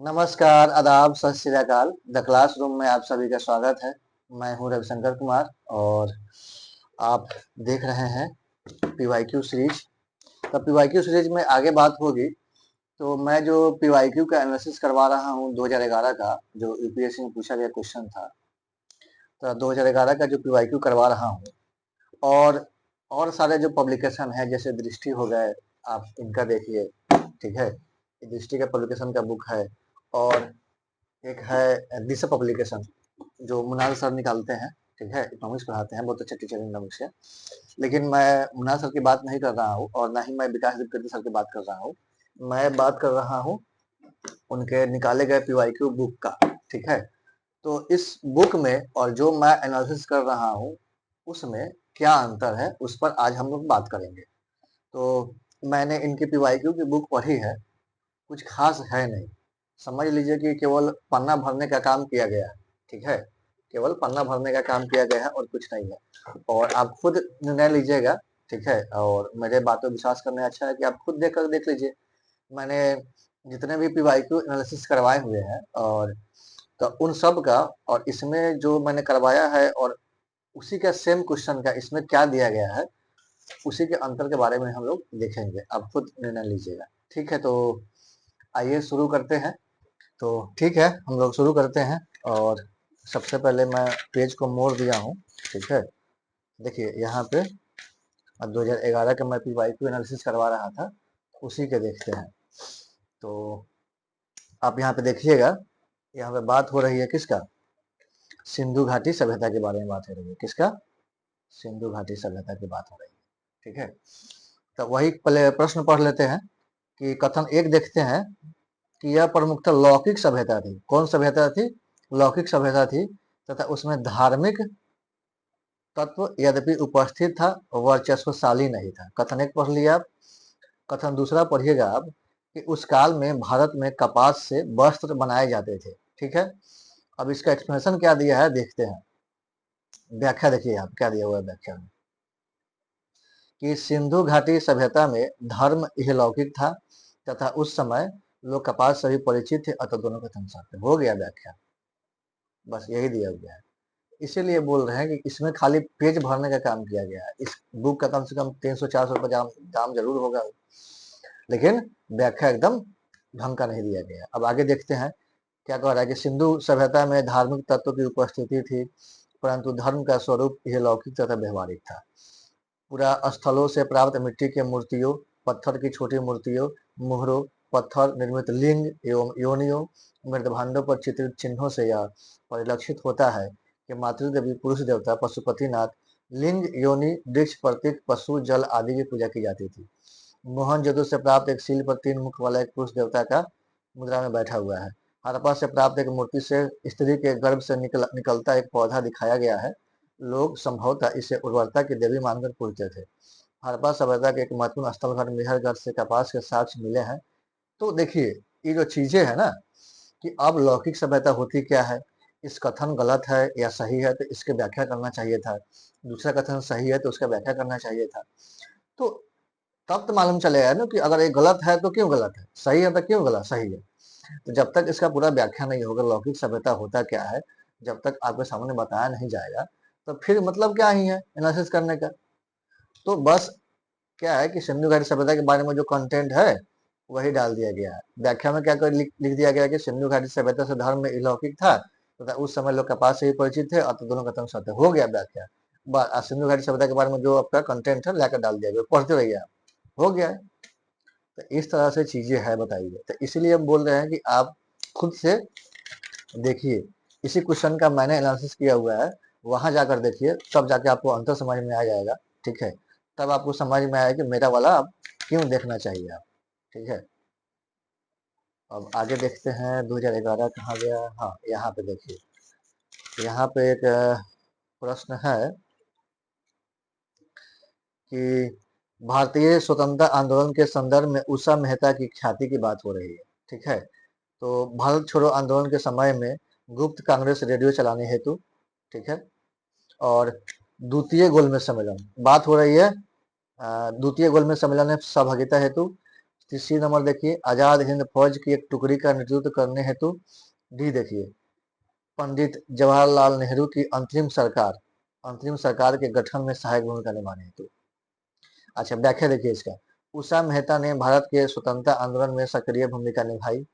नमस्कार, आदाब, सत श्री अकाल। द क्लासरूम में आप सभी का स्वागत है। मैं हूं रविशंकर कुमार और आप देख रहे हैं पीवाईक्यू सीरीज। तो पीवाईक्यू सीरीज में आगे बात होगी। तो मैं जो पीवाईक्यू का एनालिसिस करवा रहा हूं 2011 का, जो यूपीएससी में पूछा गया क्वेश्चन था, तो 2011 का जो पीवाईक्यू करवा रहा हूं और सारे जो पब्लिकेशन है जैसे दृष्टि हो गए, आप इनका देखिए। ठीक है, ये दृष्टि का पब्लिकेशन का बुक है और एक है दिशा पब्लिकेशन जो मुनाल सर निकालते हैं। ठीक है, इकोनॉमिक्स पढ़ाते हैं, बहुत अच्छे टीचर इकोनॉमिक्स से। लेकिन मैं मुनाल सर की बात नहीं कर रहा हूँ और ना ही मैं विकास दिवकर्ती सर की बात कर रहा हूँ। मैं बात कर रहा हूँ उनके निकाले गए पीवाईक्यू बुक का। ठीक है, तो इस बुक में और जो मैं एनालिसिस कर रहा हूँ उसमें क्या अंतर है, उस पर आज हम लोग बात करेंगे। तो मैंने इनकी पीवाईक्यू की बुक पढ़ी है, कुछ खास है नहीं। समझ लीजिए कि केवल पन्ना भरने का काम किया गया है। ठीक है, केवल पन्ना भरने का काम किया गया है और कुछ नहीं है। और आप खुद निर्णय लीजिएगा। ठीक है, और मेरे बातों पर विश्वास करने अच्छा है कि आप खुद देख लीजिए। मैंने जितने भी पीवाईक्यू एनालिसिस करवाए हुए हैं और तो उन सब का और इसमें जो मैंने करवाया है और उसी का सेम क्वेश्चन का इसमें क्या दिया गया है, उसी के अंतर के बारे में हम लोग देखेंगे। आप खुद निर्णय लीजिएगा। ठीक है, तो आइए शुरू करते हैं। तो ठीक है, हम लोग शुरू करते हैं और सबसे पहले मैं पेज को मोड़ दिया हूँ। ठीक है, देखिए यहाँ पे 2011 का मैं पीवाईक्यू एनालिसिस करवा रहा था, उसी के देखते हैं। तो आप यहाँ पे देखिएगा, यहाँ पे बात हो रही है किसका? सिंधु घाटी सभ्यता के बारे में बात हो रही है। किसका? सिंधु घाटी सभ्यता की बात हो रही है। ठीक है, तो वही पहले प्रश्न पढ़ लेते हैं कि कथन एक देखते हैं कि यह प्रमुखतः लौकिक सभ्यता थी। कौन सभ्यता थी? लौकिक सभ्यता थी तथा उसमें धार्मिक तत्व यद्यपि उपस्थित था, वर्चस्वशाली नहीं था। कथन एक पढ़ लिया आप। कथन दूसरा पढ़िएगा आप कि उस काल में भारत में कपास से वस्त्र बनाए जाते थे। ठीक है, अब इसका एक्सप्लेनेशन क्या दिया है देखते हैं। व्याख्या देखिए आप क्या दिया हुआ है व्याख्या में कि सिंधु घाटी सभ्यता में धर्म इहलौकिक था तथा उस समय लोग कपास से भी परिचित थे, अतः दोनों कथन साथ हो गया व्याख्या। बस यही दिया गया है। इसीलिए बोल रहे हैं कि इसमें खाली पेज भरने का काम किया गया है। इस बुक का कम से कम 300-400 रुपए दाम जरूर होगा, लेकिन व्याख्या एकदम ढंग का नहीं दिया गया। अब आगे देखते हैं क्या कह रहा है कि सिंधु सभ्यता में धार्मिक तत्व की उपस्थिति थी, परंतु धर्म का स्वरूप यह लौकिक तथा व्यवहारिक था। पूरा स्थलों से प्राप्त मिट्टी के मूर्तियों, पत्थर की छोटी मूर्तियों, मुहरों, पत्थर निर्मित लिंग एवं योनियों, मृदभांडों पर चित्रित चिन्हों से यह परिलक्षित होता है कि मातृदेवी पुरुष देवता पशुपतिनाथ, लिंग, योनि, वृक्ष, प्रतीक, पशु, जल आदि की पूजा की जाती थी। मोहनजोदड़ो से प्राप्त एक सील पर 3 मुख वाला एक पुरुष देवता का मुद्रा में बैठा हुआ है। हड़प्पा से प्राप्त एक मूर्ति से स्त्री के गर्भ से निकलता एक पौधा दिखाया गया है। लोग संभवतः इसे उर्वरता की देवी मानकर पूजते थे। हड़प्पा सभ्यता के एक महत्वपूर्ण स्थल घर मेहरगढ़ से कपास के साक्ष्य मिले हैं। तो देखिए, ये जो चीजें है ना कि अब लौकिक सभ्यता होती क्या है, इस कथन गलत है या सही है तो इसके व्याख्या करना चाहिए था। दूसरा कथन सही है तो उसका व्याख्या करना चाहिए था। तो तब तो मालूम चलेगा ना कि अगर ये गलत है तो क्यों गलत है, सही है तो क्यों गलत सही है। तो जब तक इसका पूरा व्याख्या नहीं होगा लौकिक सभ्यता होता क्या है, जब तक आपके सामने बताया नहीं जाएगा, तो फिर मतलब क्या ही है एनालिसिस करने का। तो बस क्या है कि सिंधु घाटी सभ्यता के बारे में जो कंटेंट है वही डाल दिया गया है। व्याख्या में क्या लिख दिया गया है कि सिंधु घाटी सभ्यता से धर्म में अलौकिक था तथा उस समय लोग कपास से ही परिचित थे, और तो दोनों कथन सत्य हो गया व्याख्या। सिंधु घाटी सभ्यता के बारे में जो आपका कंटेंट है लाकर डाल दिया गया, पढ़ते रहिए आप, हो गया है। तो इस तरह से चीजें है, बताइए। तो इसीलिए हम बोल रहे हैं कि आप खुद से देखिए। इसी क्वेश्चन का मैंने एनालिसिस किया हुआ है, वहां जाकर देखिए, तब जाके आपको अंतर समझ में आ जाएगा। ठीक है, तब आपको समझ में आएगा कि मेरा वाला आप क्यों देखना चाहिए आप। ठीक है, अब आगे देखते हैं 2011 कहाँ गया। हाँ, यहाँ पे देखिए, यहाँ पे एक प्रश्न है कि भारतीय स्वतंत्रता आंदोलन के संदर्भ में उषा मेहता की ख्याति की बात हो रही है। ठीक है, तो भारत छोड़ो आंदोलन के समय में गुप्त कांग्रेस रेडियो चलाने हेतु, ठीक है, और द्वितीय गोलमेज सम्मेलन बात हो रही है। द्वितीय गोलमेज सम्मेलन में सहभागिता हेतु तीसरी नंबर देखिए, आजाद हिंद फौज की एक टुकड़ी का नेतृत्व करने हेतु। डी देखिए, पंडित जवाहरलाल नेहरू की अंतरिम सरकार के गठन में सहायक भूमिका निभाने हेतु। अच्छा, व्याख्या देखिए इसका। उषा मेहता ने भारत के स्वतंत्रता आंदोलन में सक्रिय भूमिका निभाई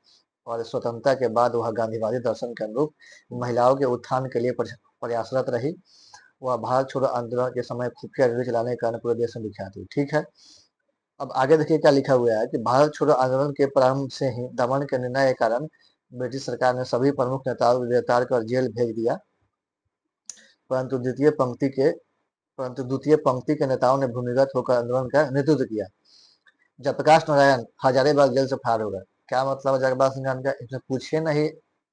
और स्वतंत्रता के बाद वह गांधीवादी दर्शन के अनुरूप महिलाओं के उत्थान के लिए प्रयासरत रही। वह भारत छोड़ो आंदोलन के समय खुफिया रैली चलाने के कारण पूरे देश में विख्यात हुई। ठीक है, अब आगे देखिए क्या लिखा हुआ है कि भारत छोड़ो आंदोलन के प्रारंभ से ही दमन के निर्णय के कारण ब्रिटिश सरकार ने सभी प्रमुख नेताओं को गिरफ्तार कर जेल भेज दिया, परंतु द्वितीय पंक्ति के नेताओं ने भूमिगत होकर आंदोलन का नेतृत्व किया। जयप्रकाश नारायण हजारीबाग जेल से फरार हो गए। क्या मतलब है जयप्रकाश नारायण का? इसमें पूछे नहीं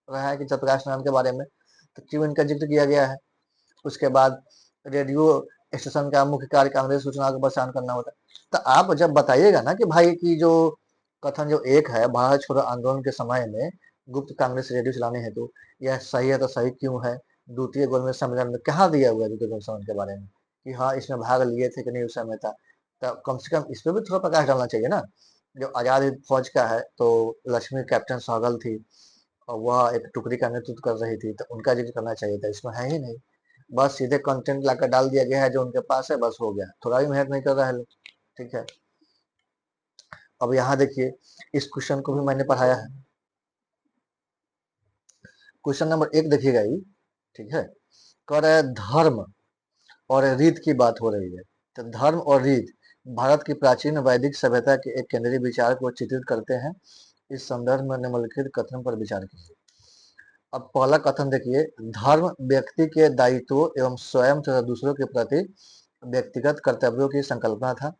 रहा है कि जयप्रकाश नारायण के बारे में, तो क्यों इनका जिक्र किया गया है? उसके बाद रेडियो स्टेशन का मुख्य कार्य कांग्रेस सूचना को प्रसारण करना होता है। तो आप जब बताइएगा ना कि भाई की जो कथन जो एक है भारत छोड़ो आंदोलन के समय में गुप्त कांग्रेस रेडियो चलाने हेतु, यह सही है तो सही क्यों है? द्वितीय गोलमेज सम्मेलन में कहाँ दिया हुआ है द्वितीय गोलमेज सम्मेलन के बारे में कि हाँ इसमें भाग लिए थे कि नहीं उस समय था? तो कम से कम इस पर भी थोड़ा प्रकाश डालना चाहिए ना। जो आजाद हिंद फौज का है तो लक्ष्मी कैप्टन सहगल थी और वह एक टुकड़ी का नेतृत्व कर रही थी, तो उनका जिक्र करना चाहिए था, इसमें है ही नहीं। बस सीधे कंटेंट लाकर डाल दिया गया है जो उनके पास है, बस हो गया, थोड़ा भी मेहनत नहीं कर रहा है लोग। ठीक है, अब यहाँ देखिए इस क्वेश्चन को भी मैंने पढ़ाया है। क्वेश्चन नंबर 1 देखिएगा ये, ठीक है, कर रहा है धर्म और रीत की बात हो रही है। तो धर्म और रीत भारत की प्राचीन वैदिक सभ्यता के एक केंद्रीय विचार को चित्रित करते हैं। इस संदर्भ में निम्नलिखित कथन पर विचार कीजिए। अब पहला कथन देखिए, धर्म व्यक्ति के दायित्वों एवं स्वयं तथा दूसरों के प्रति व्यक्तिगत कर्तव्यों की संकल्पना था।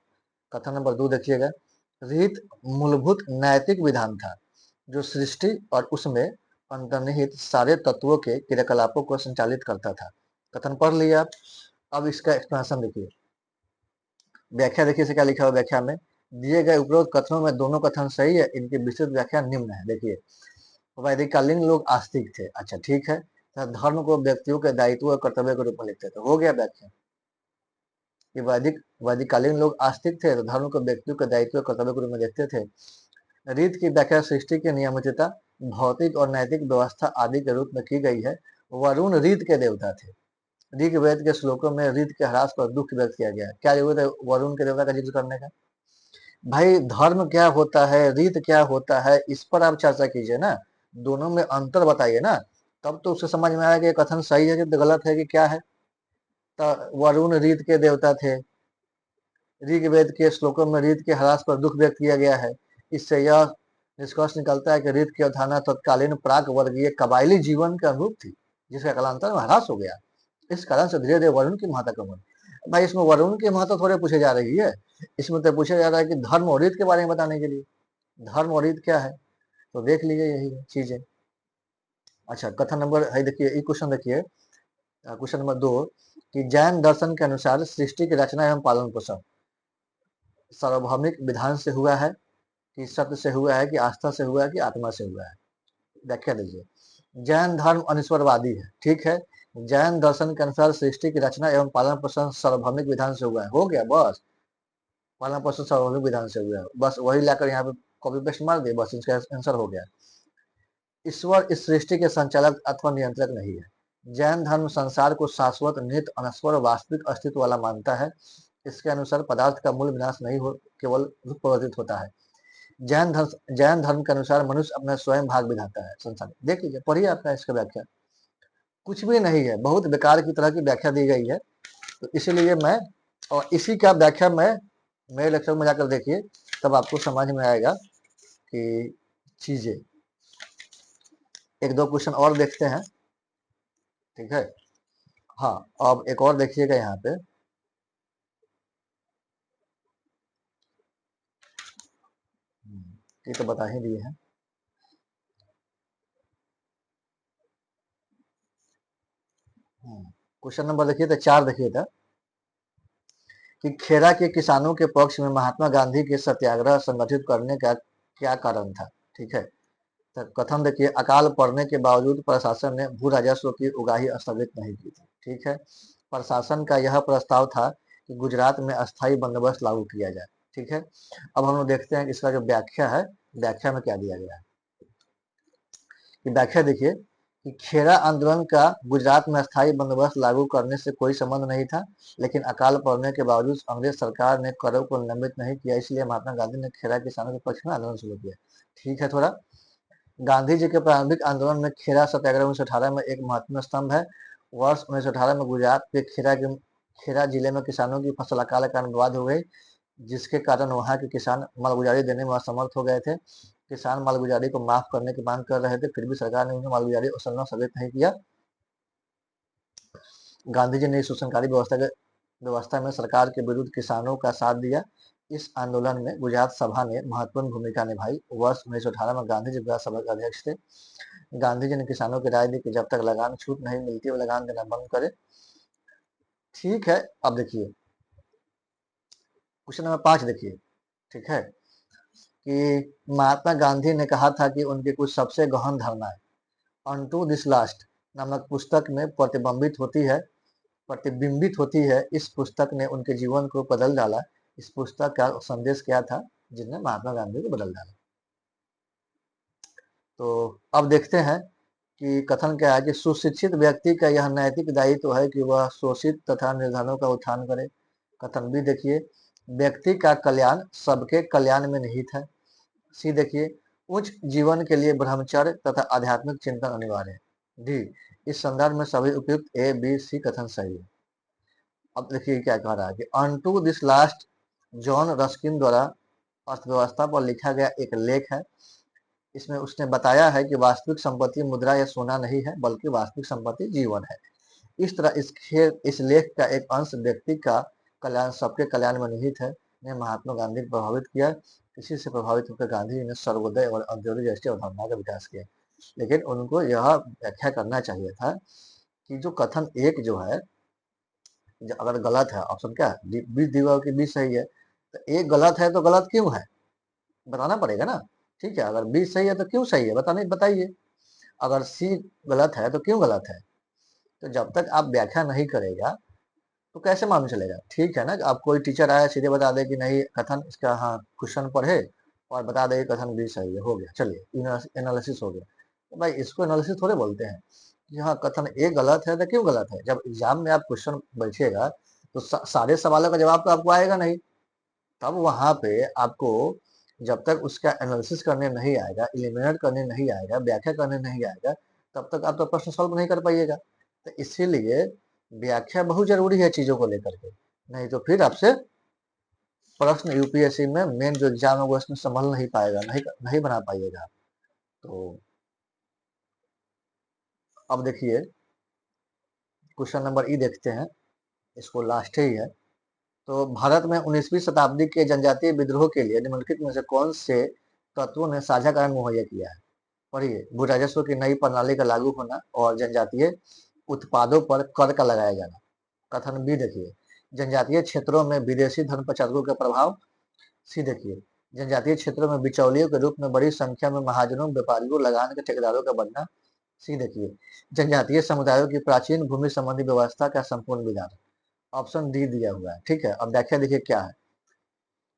कथन नंबर 2 देखिएगा, रीत मूलभूत नैतिक विधान था जो सृष्टि और उसमें अंतर्निहित सारे तत्वों के क्रियाकलापों को संचालित करता था। कथन पढ़ लिया आप। अब इसका एक्सप्लेनेशन देखिए, व्याख्या देखिए से क्या लिखा हुआ व्याख्या में, दिए गए उपरोक्त कथनों में दोनों कथन सही है, इनकी विस्तृत व्याख्या निम्न है। देखिए, वैदिककालीन लोग आस्तिक थे, अच्छा ठीक है, तो धर्म को व्यक्तियों के दायित्व और कर्तव्य के रूप में लिखते थे, हो गया व्याख्या कि वैदिककालीन लोग आस्तिक थे तो धर्म को व्यक्तियों के दायित्व और कर्तव्य के रूप में देखते थे। रीत की व्याख्या सृष्टि की नियमितता, भौतिक और नैतिक व्यवस्था आदि के रूप में की गई है। वरुण रीत के देवता थे। ऋग्वेद के श्लोकों में रीत के ह्रास पर दुख व्यक्त किया गया है। क्या जरूरत है वरुण के देवता का जिक्र करने का? भाई धर्म क्या होता है, रीत क्या होता है, इस पर आप चर्चा कीजिए ना, दोनों में अंतर बताइए ना, तब तो उससे समझ में आएगा कि कथन सही है कि गलत है कि क्या है। तो वरुण रीत के देवता थे, ऋग्वेद के श्लोकों में रीत के ह्रास पर दुख व्यक्त किया गया है। इससे यह निष्कर्ष निकलता है कि रीत की अवधारणा तत्कालीन प्राक वर्गीय कबायली जीवन के अनुरूप थी, जिसका कालांतर में ह्रास हो गया। इस कारण से धीरे धीरे वरुण की महत्ता कम हुई। भाई इसमें वरुण की महत्ता थोड़े पूछे जा रही है, इसमें तो पूछा जा रहा है कि धर्म और रीत के बारे में बताने के लिए। धर्म और रीत क्या है तो देख लीजिए यही चीजें। अच्छा, कथन नंबर है देखिए, ये क्वेश्चन देखिए, क्वेश्चन नंबर 2 कि जैन दर्शन के अनुसार सृष्टि की रचना एवं पालन पोषण सार्वभौमिक विधान से हुआ है कि सत्य से हुआ है कि आस्था से हुआ है कि आत्मा से हुआ है? व्याख्या दीजिए। जैन धर्म अनिश्वरवादी है, ठीक है, जैन दर्शन के अनुसार सृष्टि की रचना एवं पालन पोषण सार्वभौमिक विधान से हुआ है, हो गया बस, पालन पोषण सार्वभौमिक विधान से हुआ है, बस वही लाकर यहाँ पे कॉपी पेस्ट मार दिए, बस इसका आंसर हो गया। ईश्वर इस सृष्टि के संचालक अथवा नियंत्रक नहीं है। जैन धर्म संसार को शाश्वत, नित्य, अनश्वर, वास्तविक अस्तित्व वाला मानता है। इसके अनुसार पदार्थ का मूल विनाश नहीं हो, केवल रूप परिवर्तित होता है। जैन धर्म के अनुसार मनुष्य अपना स्वयं भाग विधाता है संसार में। देख लीजिए, पढ़िए आपका इसका व्याख्या, कुछ भी नहीं है, बहुत बेकार की तरह की व्याख्या दी गई है। तो इसीलिए मैं, और इसी का व्याख्या मैं मेरे लेक्चर में जाकर देखिए, तब आपको समझ में आएगा कि चीजें। एक दो क्वेश्चन और देखते हैं, ठीक है। हाँ, अब एक और देखिएगा यहाँ पे, ये तो बता ही दिए हैं। क्वेश्चन नंबर देखिए तो 4 देखिए था कि खेरा के किसानों के पक्ष में महात्मा गांधी के सत्याग्रह संगठित करने का क्या कारण था? ठीक है, तो कथन देखिए, अकाल पड़ने के बावजूद प्रशासन ने भू राजस्व की उगाही स्थगित नहीं की थी। ठीक है, प्रशासन का यह प्रस्ताव था कि गुजरात में अस्थायी बंदोबस्त लागू किया जाए। ठीक है, अब हम लोग देखते हैं कि इसका जो व्याख्या है, व्याख्या में क्या दिया गया है। कि व्याख्या देखिए कि खेरा आंदोलन का गुजरात में अस्थायी बंदोबस्त लागू करने से कोई संबंध नहीं था, लेकिन अकाल पड़ने के बावजूद अंग्रेज सरकार ने करों को निलंबित नहीं किया, इसलिए महात्मा गांधी ने खेरा किसानों के पक्ष में आंदोलन शुरू किया। ठीक है, थोड़ा गांधी जी के प्रारंभिक आंदोलन में खेरा सत्याग्रह 1918 में एक महत्वपूर्ण स्तंभ है। वर्ष 1918 में गुजरात के खेरा जिले में किसानों की फसल अकाल के कारण बर्बाद हो गई, जिसके कारण वहां के किसान मालगुजारी देने में असमर्थ हो गए थे। किसान मालगुजारी को माफ करने की मांग कर रहे थे, फिर भी सरकार ने उन्हें मालगुजारी असलना साबित नहीं किया। गांधी जी ने शोषणकारी व्यवस्था में सरकार के विरुद्ध किसानों का साथ दिया। इस आंदोलन में गुजरात सभा ने महत्वपूर्ण भूमिका निभाई। वर्ष 1918 में गांधी जी गुजरात सभा के अध्यक्ष थे। गांधी जी ने किसानों की राय दी कि जब तक लगान छूट नहीं मिलती वो लगान देना बंद करे। ठीक है, अब देखिए क्वेश्चन नंबर 5 देखिए। ठीक है, कि महात्मा गांधी ने कहा था कि उनकी कुछ सबसे गहन धारणाएं अनटू दिस लास्ट नामक पुस्तक में प्रतिबिंबित होती है। इस पुस्तक ने उनके जीवन को बदल डाला। इस पुस्तक का संदेश क्या था जिसने महात्मा गांधी को बदल डाला? तो अब देखते हैं कि कथन क्या है कि सुशिक्षित व्यक्ति का यह नैतिक दायित्व है कि वह शोषित तथा निर्धनों का उत्थान करे। कथन बी देखिए, व्यक्ति का कल्याण सबके कल्याण में निहित है। सी देखिए, उच्च जीवन के लिए ब्रह्मचर्य तथा आध्यात्मिक चिंतन अनिवार्य है। डी, इस संदर्भ में सभी उपयुक्त ए बी सी कथन सही है। अब देखिए क्या कह रहा है कि unto this last John Ruskin द्वारा अर्थव्यवस्था पर लिखा गया एक लेख है। इसमें उसने बताया है कि वास्तविक संपत्ति मुद्रा या सोना नहीं है, बल्कि वास्तविक संपत्ति जीवन है। इस तरह इस लेख का एक अंश व्यक्ति का कल्याण सबके कल्याण में निहित है ने महात्मा गांधी को प्रभावित किया। इसी से प्रभावित होकर गांधी जी ने सर्वोदय और अंत्योदय जैसी अवधारणा का विकास किया। लेकिन उनको यह व्याख्या करना चाहिए था कि जो कथन एक जो है, अगर गलत है, ऑप्शन क्या है, बी दिया कि बी सही है, तो एक गलत है तो गलत क्यों है बताना पड़ेगा ना। ठीक है, अगर बी सही है तो क्यों सही है बताइए। अगर सी गलत है तो क्यों गलत है। तो जब तक आप व्याख्या नहीं करेगा तो कैसे मालूम चलेगा। ठीक है ना, आप कोई टीचर आया सीधे बता दे कि नहीं कथन इसका, हाँ क्वेश्चन पढ़े और बता दे कथन बी सही है, हो गया, चलिए एनालिसिस हो गया। तो भाई इसको एनालिसिस थोड़े बोलते हैं कि हाँ कथन ए गलत है तो क्यों गलत है। जब एग्जाम में आप क्वेश्चन बैठिएगा तो सारे सवालों का जवाब तो आपको आएगा नहीं। तब वहां पे आपको जब तक उसका एनालिसिस करने नहीं आएगा, इलिमिनेट करने नहीं आएगा, व्याख्या करने नहीं आएगा, तब तक आप तो प्रश्न सॉल्व नहीं कर पाइएगा। तो इसीलिए व्याख्या बहुत जरूरी है चीजों को लेकर के, नहीं तो फिर आपसे प्रश्न यूपीएससी में मेन जो एग्जाम है वो इसमें संभल नहीं पाएगा, नहीं बना पाइएगा। तो अब देखिए क्वेश्चन नंबर ई देखते हैं, इसको लास्ट ही है। तो भारत में 19वीं शताब्दी के जनजातीय विद्रोह के लिए निम्नलिखित में से कौन से तत्वों ने साझा कारण मुहैया किया है? पढ़िए, भू राजस्व की नई प्रणाली का लागू होना और जनजातीय उत्पादों पर कर का लगाया जाना। कथन बी देखिए, जनजातीय क्षेत्रों में विदेशी धन प्रचारकों का प्रभाव। सी देखिए, जनजातीय क्षेत्रों में बिचौलियों के रूप में बड़ी संख्या में महाजनों, व्यापारियों, लगान के ठेकेदारों का बढ़ना। सी देखिए, जनजातीय समुदायों की प्राचीन भूमि संबंधी व्यवस्था का संपूर्ण विधान। ऑप्शन डी दिया हुआ है। ठीक है, अब व्याख्या देखिए क्या है।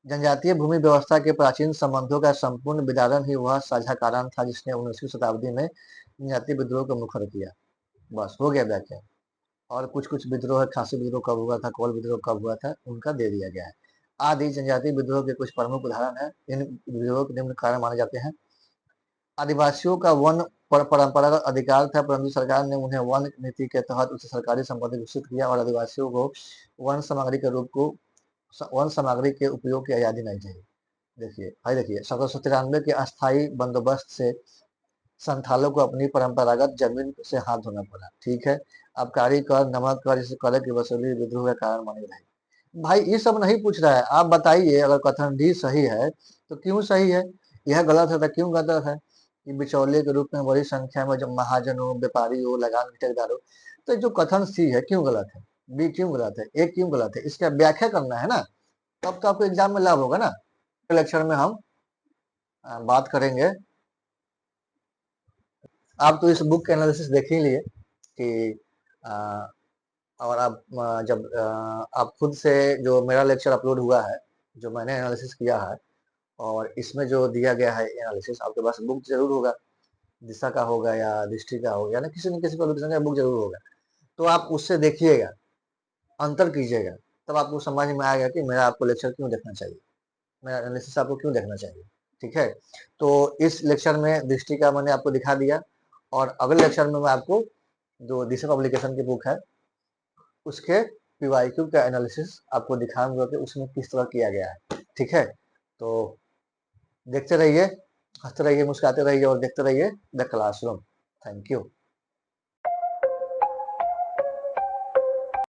जनजातीय भूमि व्यवस्था के प्राचीन संबंधों का संपूर्ण विदारण ही वह साझा कारण था जिसने 19वीं शताब्दी में जनजातीय विद्रोह को मुखर किया। बस हो गया व्याख्या। और कुछ कुछ विद्रोह है, खासी विद्रोह कब हुआ था, कोल विद्रोह कब हुआ था, उनका दे दिया गया है। आदि जनजातीय विद्रोह के कुछ प्रमुख उदाहरण है। इन विद्रोह के निम्न कारण माने जाते हैं। आदिवासियों का वन परंपरागत अधिकार था, परंतु सरकार ने उन्हें वन नीति के तहत उसे सरकारी संपत्ति घोषित किया और आदिवासियों को वन सामग्री के रूप को वन सामग्री के उपयोग की आजादी नहीं चाहिए। देखिए भाई, देखिए 1793 के अस्थायी बंदोबस्त से संथालों को अपनी परंपरागत जमीन से हाथ धोना पड़ा। ठीक है, आबकारी कर, नमक कर, इस कर की वसूली विद्रोह का कारण मानी जाएगी। भाई ये सब नहीं पूछ रहा है, आप बताइए अगर कथन डी सही है तो क्यों सही है, यह गलत है तो क्यों गलत है। कि बिचौलिए के रूप में बड़ी संख्या में जब महाजनों, व्यापारियों, लगान के ठेकेदारों, तो जो कथन सी है क्यों गलत है, बी क्यों गलत है, ए क्यों गलत है, इसका व्याख्या करना है ना, तब तो आपको एग्जाम में लाभ होगा ना। लेक्चर में हम बात करेंगे। आप तो इस बुक के एनालिसिस देख ही लिए कि और आप जब आप खुद से जो मेरा लेक्चर अपलोड हुआ है जो मैंने एनालिसिस किया है, और इसमें जो दिया गया है एनालिसिस, आपके पास बुक जरूर होगा, दिशा का होगा या दृष्टि का होगा, या ना किसी न किसी पब्लिकेशन का बुक जरूर होगा। तो आप उससे देखिएगा, अंतर कीजिएगा, तब आपको समझ में आएगा कि मेरा आपको लेक्चर क्यों देखना चाहिए, मेरा एनालिसिस आपको क्यों देखना चाहिए। ठीक है, तो इस लेक्चर में दृष्टि का मैंने आपको दिखा दिया, और अगले लेक्चर में मैं आपको जो दिशा पब्लिकेशन की बुक है उसके पीवाईक्यू का एनालिसिस आपको दिखाऊंगा कि उसमें किस तरह किया गया है। ठीक है, तो देखते रहिए, हंसते रहिए, मुस्कुराते रहिए और देखते रहिए द क्लासरूम। Thank you.